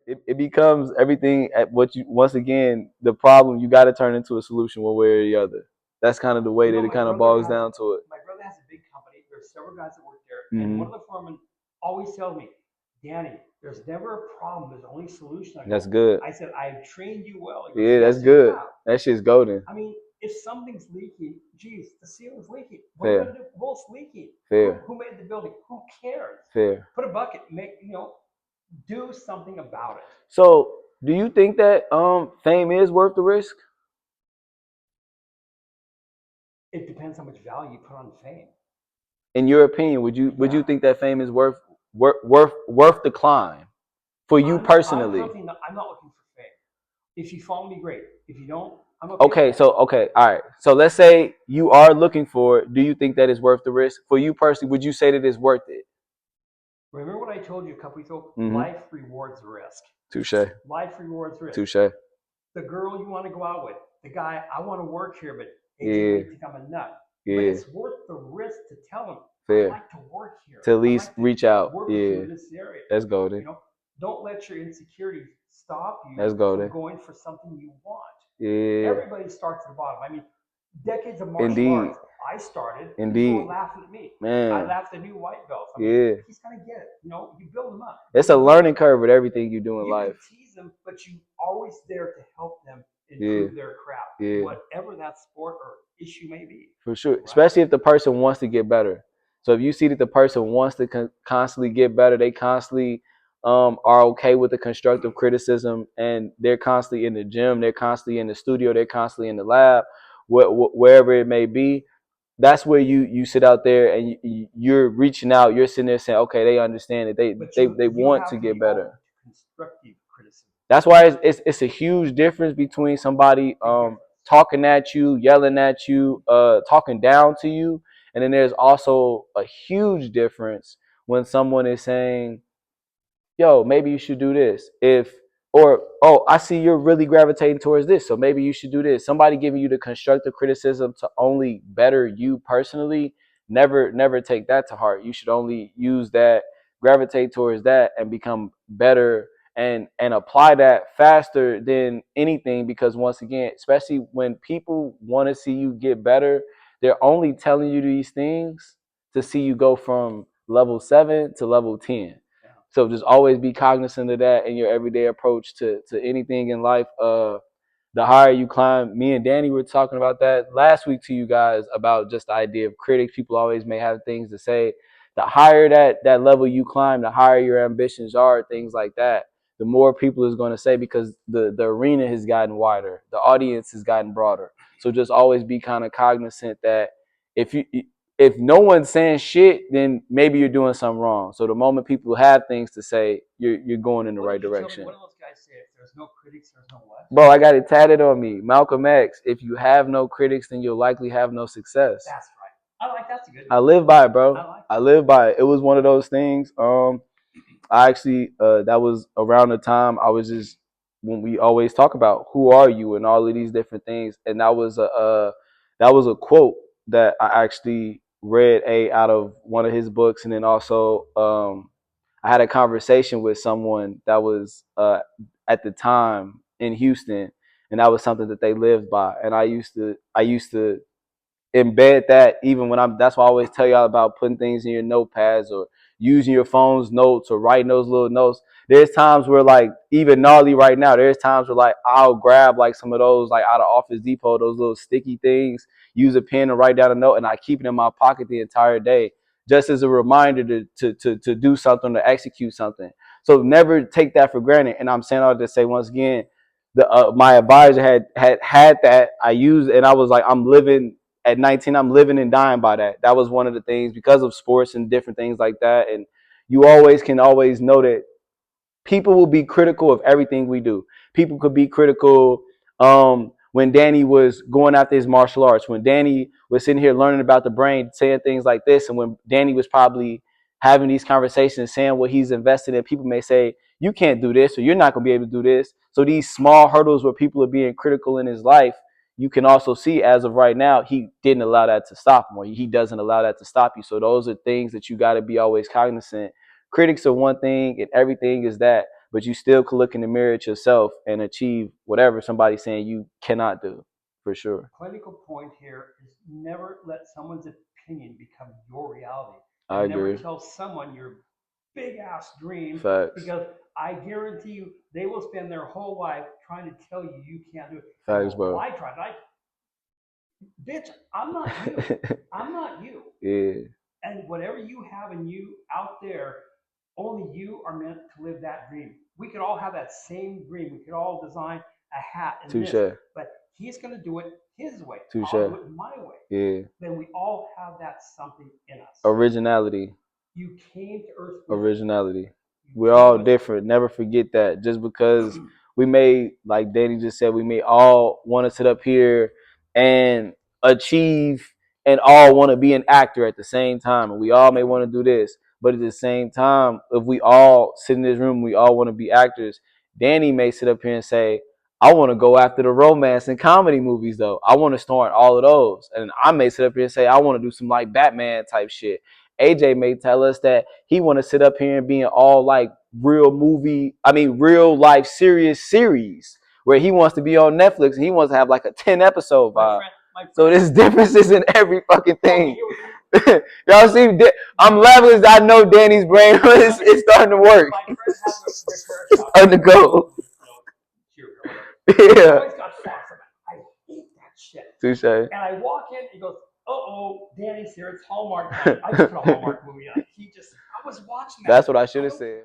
it becomes everything at what you, once again, the problem you got to turn into a solution one way or the other. That's kind of the way that it kind of boils down to it. My brother has a big company. There's several guys that work there, and one of the foremen always tells me, Danny, there's never a problem. There's only a solution. That's good. I said, I've trained you well. Goes, yeah, that's good. That shit's golden. I mean, if something's leaking, geez, the ceiling's leaking. What Fair. are you gonna do? Well, it's leaking. Fair. Who made the building? Who cares? Fair. Put a bucket. Do something about it. So, do you think that fame is worth the risk? It depends how much value you put on fame. In your opinion, would you think that fame is worth the climb for you personally? I'm not looking for fame. If you follow me, great. If you don't, I'm okay. All right. So let's say you are looking for it. Do you think that is worth the risk for you personally? Would you say that it's worth it? Remember what I told you a couple weeks ago? Life rewards risk. Touche. Life rewards risk. Touche. The girl you want to go out with, the guy, I want to work here, but they think I'm a nut. But it's worth the risk to tell them, I'd like to work here. To at least reach out. Work with you in this area. That's golden. Don't let your insecurities stop you from going for something you want. Everybody starts at the bottom. I mean, decades of martial arts. I started. People were laughing at me. Man. I laughed at new white belts. I mean, he's gonna get it. You build them up. It's a learning curve with everything you do in life. You tease them, but you always there to help them improve their craft, whatever that sport or issue may be. For sure, right? Especially if the person wants to get better. So if you see that the person wants to constantly get better, they constantly are okay with the constructive criticism, and they're constantly in the gym, they're constantly in the studio, they're constantly in the lab, wherever it may be. That's where you sit out there and you're reaching out. You're sitting there saying, okay, they understand it. They want to get better. Constructive criticism. That's why it's a huge difference between somebody talking at you, yelling at you, talking down to you, and then there's also a huge difference when someone is saying, yo, maybe you should do this. Oh, I see you're really gravitating towards this, so maybe you should do this. Somebody giving you the constructive criticism to only better you personally, never take that to heart. You should only use that, gravitate towards that, and become better and apply that faster than anything. Because once again, especially when people want to see you get better, they're only telling you these things to see you go from level 7 to level 10. So just always be cognizant of that in your everyday approach to anything in life. The higher you climb, me and Danny were talking about that last week to you guys about just the idea of critics. People always may have things to say. The higher that level you climb, the higher your ambitions are, things like that. The more people is going to say, because the arena has gotten wider, the audience has gotten broader. So just always be kind of cognizant that if no one's saying shit, then maybe you're doing something wrong. So the moment people have things to say, you're going in the right direction. What do those guys say? If there's no critics, there's no what? Bro, I got it tatted on me. Malcolm X. If you have no critics, then you'll likely have no success. That's right. I like that's a good. I live by it, bro. I live by it. It was one of those things. I actually that was around the time I was just, when we always talk about who are you and all of these different things, and that was a quote that I actually read out of one of his books, and then also I had a conversation with someone that was at the time in Houston, and that was something that they lived by, and I used to embed that even when that's why I always tell y'all about putting things in your notepads or using your phone's notes or writing those little notes. There's times where, like, even gnarly right now, there's times where, like, I'll grab like some of those, like, out of Office Depot, those little sticky things, use a pen and write down a note, and I keep it in my pocket the entire day, just as a reminder to do something, to execute something. So never take that for granted. And I'm saying all to say, once again, my advisor had that. I used, and I was like, I'm living at 19, I'm living and dying by that. That was one of the things, because of sports and different things like that. And you can always know that people will be critical of everything we do. People could be critical when Danny was going after his martial arts, when Danny was sitting here learning about the brain, saying things like this, and when Danny was probably having these conversations, saying what he's invested in. People may say, you can't do this, or you're not going to be able to do this. So these small hurdles where people are being critical in his life, you can also see, as of right now, he didn't allow that to stop him, or he doesn't allow that to stop you. So those are things that you got to be always cognizant. Critics are one thing, and everything is that. but you still can look in the mirror at yourself and achieve whatever somebody's saying you cannot do, for sure. Clinical point here is never let someone's opinion become your reality. I And never agree. tell someone your big ass dream, Facts. because I guarantee you they will spend their whole life trying to tell you you can't do it. Facts, bro. Well, I tried. Bitch, I'm not you. I'm not you. Yeah. And whatever you have in you out there, only you are meant to live that dream. We could all have that same dream. We could all design a hat and Touche. this, but he's going to do it his way. Touche. I'll do it my way. Yeah. Then we all have that something in us. Originality. You came to Earth with originality. We're all different. Never forget that. Just because we may, like Danny just said, we may all want to sit up here and achieve and all want to be an actor at the same time. And we all may want to do this. But at the same time, if we all sit in this room, we all want to be actors. Danny may sit up here and say, I want to go after the romance and comedy movies, though. I want to star in all of those. And I may sit up here and say, I want to do some like Batman type shit. AJ may tell us that he want to sit up here and be in all like real life serious series where he wants to be on Netflix and he wants to have like a 10 episode vibe. So there's differences in every fucking thing. Y'all see, I'm laughing because I know Danny's brain is starting to work. It's starting to go. Yeah. I hate that shit. Touche. And I walk in, he goes, uh-oh, Danny's here. It's Hallmark time. I just put a Hallmark movie on. I was watching that. That's what I should have said.